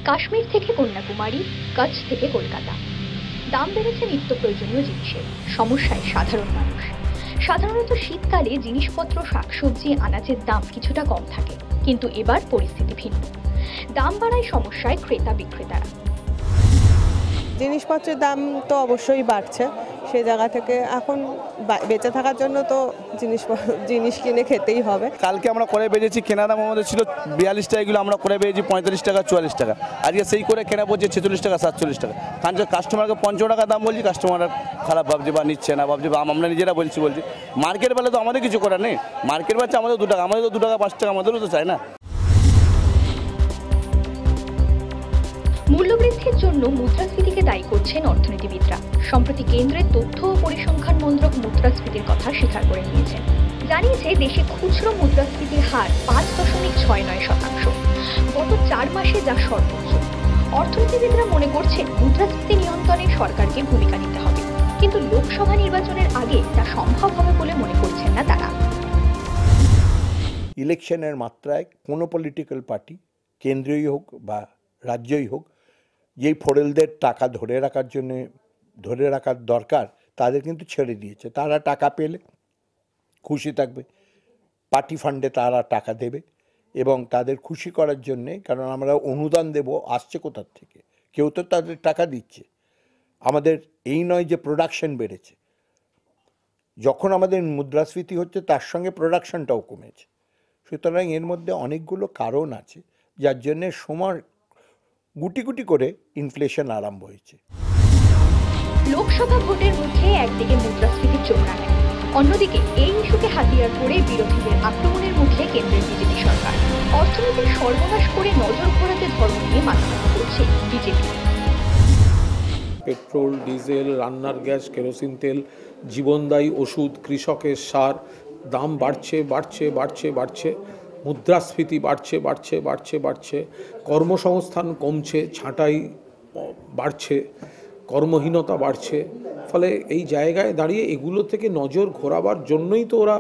কাশ্মীর থেকে কন্যাকুমারী, কচ্ছ থেকে কলকাতা, দাম বেড়েছে নিত্য প্রয়োজনীয় জিনিসের। সমস্যায় সাধারণ মানুষ। সাধারণত শীতকালে জিনিসপত্র, শাকসবজি, আনাজের দাম কিছুটা কম থাকে, কিন্তু এবার পরিস্থিতি ভিন্ন। দাম বাড়ায় সমস্যায় ক্রেতা বিক্রেতারা। জিনিসপত্রের দাম তো অবশ্যই বাড়ছে, সেই জায়গা থেকে এখন বেঁচে থাকার জন্য তো জিনিস কিনে খেতেই হবে। কালকে আমরা করে বেজেছি, কেনা দাম আমাদের ছিল 42 টাকা, এগুলো আমরা করে বেজেছি 45 টাকা, 44 টাকা। আজকে সেই করে কেনা পড়ছে 46 টাকা, 47 টাকা। কারণ কাস্টমারকে 50 টাকা দাম বলছি, কাস্টমাররা খারাপ ভাবছে বা নিচ্ছে না, ভাবছে বা আমরা নিজেরা বলছি। মার্কেট বেলা তো আমাদের কিছু করার নেই। মার্কেট বাচ্চা আমাদের 2 টাকা, আমাদের তো 2 টাকা 5 টাকা আমাদেরও তো চাই না। মূল্যবৃদ্ধির জন্য মুদ্রাস্ফীতিকে দায়ী করছেন অর্থনীতিবিদরা। সম্প্রতি কেন্দ্রের তথ্য ও পরিসংখ্যান মন্ত্রক মুদ্রাস্ফীতির কথা স্বীকার করে নিয়েছেন। জানিয়েছে দেশে খুচরো মুদ্রাস্ফীতির হার 5.69%, গত 4 মাসে যা সর্বোচ্চ। অর্থনীতিবিদরা মনে করছেন মুদ্রাস্ফীতি নিয়ন্ত্রণে সরকারকে ভূমিকা নিতে হবে, কিন্তু লোকসভা নির্বাচনের আগে তা সম্ভব হবে বলে মনে করছেন না তারা। ইলেকশনের মাত্রায় কোনো পলিটিক্যাল পার্টি, কেন্দ্রীয় হোক বা রাজ্যই হোক, যেই ফোরেলদের টাকা ধরে রাখার দরকার তাদের কিন্তু ছেড়ে দিয়েছে। তারা টাকা পেলে খুশি থাকবে, পার্টি ফান্ডে তারা টাকা দেবে এবং তাদের খুশি করার জন্যে, কারণ আমরা অনুদান দেব, আসছে কোথার থেকে? কেউ তো তাদের টাকা দিচ্ছে। আমাদের এই নয় যে প্রোডাকশন বেড়েছে, যখন আমাদের মুদ্রাস্ফীতি হচ্ছে তার সঙ্গে প্রোডাকশনটাও কমেছে। সুতরাং এর মধ্যে অনেকগুলো কারণ আছে যার জন্যে সময় গুটি গুটি করে ইনফ্লেশন আরম্ভ হয়েছে। লোকসভা ভোটের মুখে একদিকে মুদ্রাস্ফীতির চোখা নেয়, অন্যদিকে এই ইস্যুকে হাতিয়ার করে বিরোধীদের আক্রমণের মুখে কেন্দ্রের বিজেপি সরকার। অর্থনীতির সর্বনাশ করে নজর ঘোরাতে ধর্ম নিয়ে মাথামাথা করছে বিজেপি। পেট্রোল, ডিজেল, রান্নার গ্যাস, কেরোসিন তেল, জীবনদায়ী ওষুধ, কৃষকের সার, দাম বাড়ছে বাড়ছে বাড়ছে বাড়ছে, মুদ্রাস্ফীতি বাড়ছে বাড়ছে বাড়ছে বাড়ছে, কর্মসংস্থান কমছে, ছাঁটাই বাড়ছে, কর্মহীনতা বাড়ছে। ফলে এই জায়গায় দাঁড়িয়ে এগুলো থেকে নজর ঘোরাবার জন্যই তো ওরা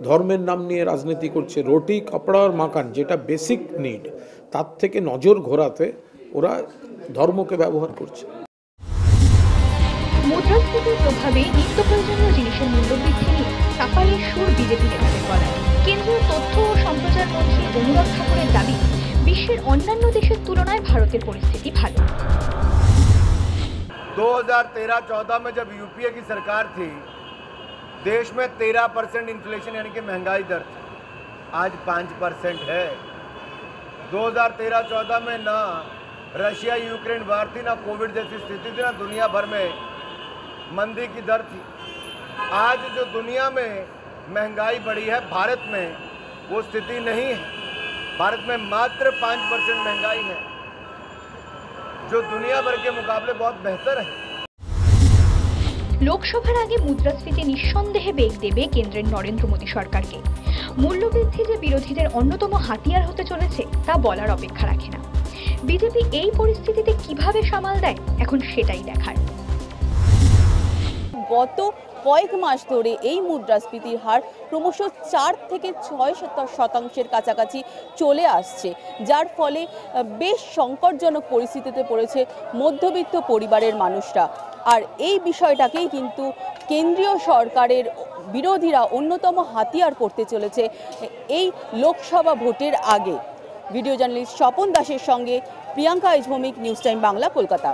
ধর্মের নাম নিয়ে রাজনীতি করছে। রুটি, কাপড় আর মাকান, যেটা বেসিক নিড, তার থেকে নজর ঘোরাতে ওরা ধর্মকে ব্যবহার করছে। মুদ্রাস্ফীতির প্রভাবে নিত্য প্রয়োজনীয় জিনিসের মূল্যবৃদ্ধি নিয়ে চাপাইয়ের সুর বিজেপি নেতাদের গলায়। কেন্দ্রীয় তথ্য ও সম্প্রচার মন্ত্রী অনুরাগ ঠাকুরের দাবি, বিশ্বের অন্যান্য দেশের তুলনায় ভারতের পরিস্থিতি ভালো। 2013-14 में जब यूपीए की सरकार थी, देश में 13% इन्फ्लेशन यानी कि महंगाई दर थी। आज 5% है। 2013-14 में ना रशिया यूक्रेन वार थी, ना कोविड जैसी स्थिति थी, ना दुनिया भर में मंदी की दर थी। आज जो दुनिया में महंगाई बढ़ी है, भारत में वो स्थिति नहीं है। भारत में मात्र 5% महंगाई है, जो दुनिया भर के मुकाबले बहुत बेहतर है। লোকসভার আগে মুদ্রাস্ফীতি নিঃসন্দেহে বেগ দেবে কেন্দ্রের নরেন্দ্র মোদী সরকারকে। মূল্যবৃদ্ধি যে বিরোধীদের অন্যতম হাতিয়ার হতে চলেছে তা বলার অপেক্ষা রাখে না। বিজেপি এই পরিস্থিতিতে কিভাবে সামাল দেয়, এখন সেটাই দেখার। গত কয়েক মাস ধরে এই মুদ্রাস্ফীতির হার ক্রমশ 4 থেকে 6% কাছাকাছি চলে আসছে, যার ফলে বেশ সংকটজনক পরিস্থিতিতে পড়েছে মধ্যবিত্ত পরিবারের মানুষরা। আর এই বিষয়টাকেই কিন্তু কেন্দ্রীয় সরকারের বিরোধীরা অন্যতম হাতিয়ার করতে চলেছে এই লোকসভা ভোটের আগে। ভিডিও জার্নালিস্ট স্বপন দাসের সঙ্গে প্রিয়াঙ্কা আইজভৌমিক, নিউজ টাইম বাংলা, কলকাতা।